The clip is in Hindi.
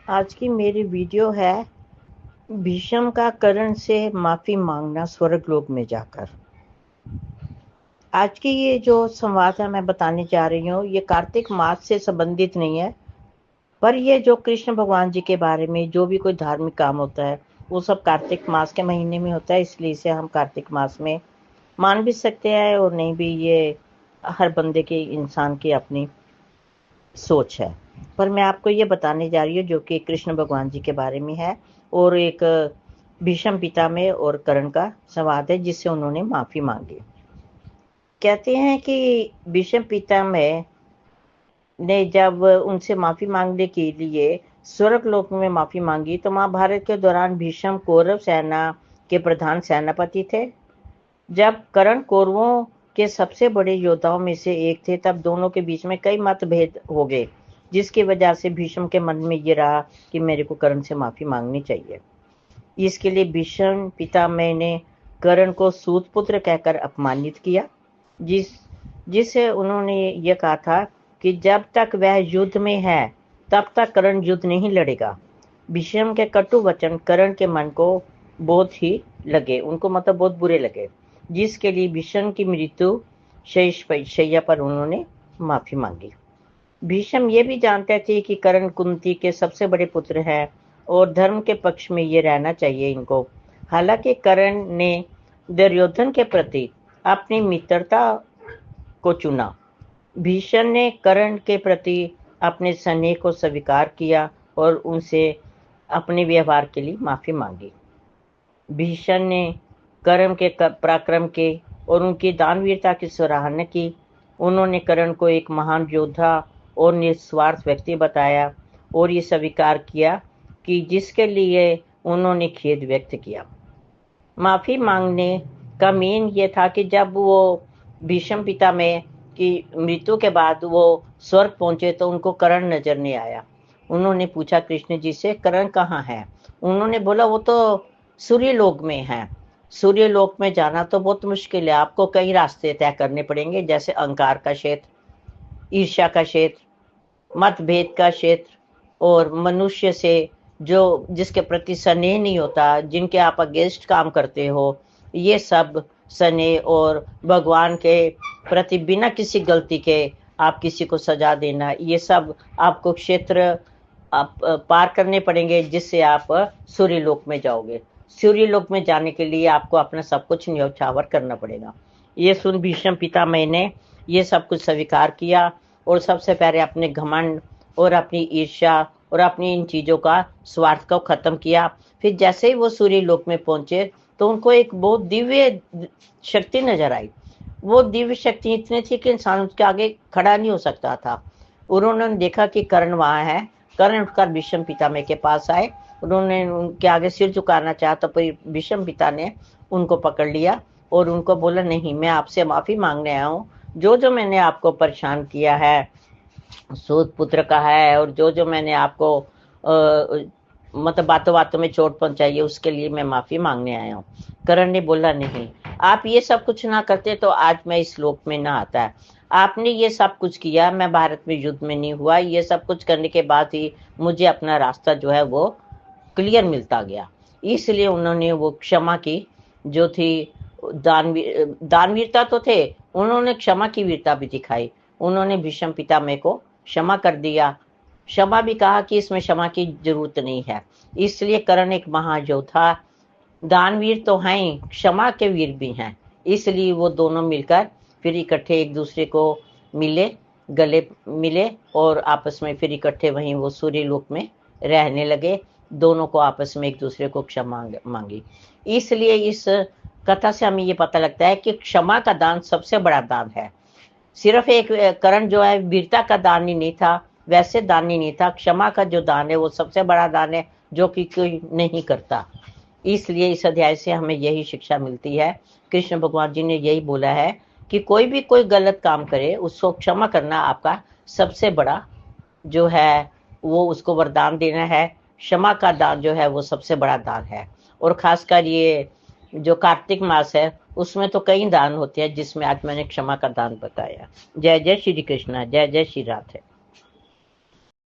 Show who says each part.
Speaker 1: आज की मेरी वीडियो है भीष्म का कर्ण से माफी मांगना स्वर्गलोक में जाकर। आज की ये जो संवाद है मैं बताने जा रही हूँ, ये कार्तिक मास से संबंधित नहीं है, पर ये जो कृष्ण भगवान जी के बारे में जो भी कोई धार्मिक काम होता है वो सब कार्तिक मास के महीने में होता है, इसलिए इसे हम कार्तिक मास में मान भी सकते हैं और नहीं भी। ये हर बंदे के इंसान की अपनी सोच है। पर मैं आपको ये बताने जा रही हूँ जो कि कृष्ण भगवान जी के बारे में है और एक भीष्म पिता में और कर्ण का संवाद है जिससे उन्होंने माफी मांगी। कहते हैं कि भीष्म पिता में ने जब उनसे माफी मांगने के लिए स्वर्ग लोक में माफी मांगी तो महाभारत के दौरान भीष्म कौरव सेना के प्रधान सेनापति थे। जब कर्ण कौरवों के सबसे बड़े योद्धाओं में से एक थे तब दोनों के बीच में कई मतभेद हो गए, जिसकी वजह से भीष्म के मन में ये रहा कि मेरे को कर्ण से माफी मांगनी चाहिए। इसके लिए भीष्म पितामह ने कर्ण को सूत पुत्र कहकर अपमानित किया, जिससे उन्होंने ये कहा था कि जब तक वह युद्ध में है तब तक कर्ण युद्ध नहीं लड़ेगा। भीष्म के कटु वचन कर्ण के मन को बहुत ही लगे, उनको मतलब बहुत बुरे लगे, जिसके लिए भीष्म की मृत्यु शैया पर उन्होंने माफी मांगी। भीष्म ये भी जानते थे कि कर्ण कुंती के सबसे बड़े पुत्र हैं और धर्म के पक्ष में ये रहना चाहिए इनको। हालांकि कर्ण ने दुर्योधन के प्रति अपनी मित्रता को चुना। भीष्म ने कर्ण के प्रति अपने स्नेह को स्वीकार किया और उनसे अपने व्यवहार के लिए माफी मांगी। भीष्म ने कर्ण के पराक्रम के और उनकी दानवीरता की सराहना की। उन्होंने कर्ण को एक महान योद्धा और निस्वार्थ व्यक्ति बताया और ये स्वीकार किया कि जिसके लिए उन्होंने खेद व्यक्त किया। माफी मांगने का मेन ये था कि जब वो भीष्म पितामह की मृत्यु के बाद वो स्वर्ग पहुंचे तो उनको कर्ण नजर नहीं आया। उन्होंने पूछा कृष्ण जी से, कर्ण कहाँ है? उन्होंने बोला वो तो सूर्य लोक में है। सूर्य लोक में जाना तो बहुत मुश्किल है, आपको कई रास्ते तय करने पड़ेंगे, जैसे अहंकार का क्षेत्र, ईर्ष्या का क्षेत्र, मतभेद का क्षेत्र और मनुष्य से जो जिसके प्रति स्नेह नहीं होता, जिनके आप अगेंस्ट काम करते हो, ये सब स्नेह और भगवान के प्रति बिना किसी गलती के आप किसी को सजा देना, ये सब आपको क्षेत्र आप पार करने पड़ेंगे, जिससे आप सूर्य लोक में जाओगे। सूर्य लोक में जाने के लिए आपको अपना सब कुछ न्यौछावर करना पड़ेगा। ये सुन भीष्म पितामह ने ये सब कुछ स्वीकार किया और सबसे पहले अपने घमंड और अपनी ईर्ष्या और अपनी इन चीजों का स्वार्थ को खत्म किया। फिर जैसे ही वो सूर्य लोक में पहुंचे तो उनको एक बहुत दिव्य शक्ति नजर आई। वो दिव्य शक्ति इतनी थी कि इंसान उसके आगे खड़ा नहीं हो सकता था। उन्होंने देखा कि कर्ण वहां है। कर्ण उठकर भीष्म पितामह के पास आए। उन्होंने उनके आगे सिर झुकाना चाहा तो भीष्म पिता ने उनको पकड़ लिया और उनको बोला, नहीं, मैं आपसे माफी मांगने आया हूँ। जो जो मैंने आपको परेशान किया है, सूत पुत्र का है, और जो जो मैंने आपको मतलब बातों बातों में चोट पहुंचाई है, उसके लिए मैं माफी मांगने आया हूँ। कर्ण ने बोला, नहीं, आप ये सब कुछ ना करते तो आज मैं इस लोक में ना आता है। आपने ये सब कुछ किया, मैं भारत में युद्ध में नहीं हुआ, ये सब कुछ करने के बाद ही मुझे अपना रास्ता जो है वो क्लियर मिलता गया। इसलिए उन्होंने वो क्षमा की जो थी, दानवीरता तो थे, उन्होंने क्षमा की वीरता भी दिखाई। उन्होंने भीष्म पितामह को क्षमा कर दिया। क्षमा भी कहा कि इसमें क्षमा की जरूरत नहीं है। इसलिए कर्ण एक महायोद्धा, दानवीर तो हैं, क्षमा के वीर भी हैं। इसलिए वो दोनों मिलकर फिर इकट्ठे एक दूसरे को मिले, गले मिले और आपस में फिर इकट्ठे वहीं वो सूर्य लोक में रहने लगे। दोनों को आपस में एक दूसरे को क्षमा मांगी। इसलिए इस कथा से हमें ये पता लगता है कि क्षमा का दान सबसे बड़ा दान है। सिर्फ एक कर्ण जो है वीरता का दान ही नहीं था, वैसे दान ही नहीं था, क्षमा का जो दान है वो सबसे बड़ा दान है, जो कि कोई नहीं करता। इसलिए इस अध्याय से हमें यही शिक्षा मिलती है। कृष्ण भगवान जी ने यही बोला है कि कोई भी कोई गलत काम करे उसको क्षमा करना आपका सबसे बड़ा जो है वो उसको वरदान देना है। क्षमा का दान जो है वो सबसे बड़ा दान है। और खासकर ये जो कार्तिक मास है उसमें तो कई दान होते हैं, जिसमें आज मैंने क्षमा का दान बताया। जय जय श्री कृष्ण, जय जय श्री राधे।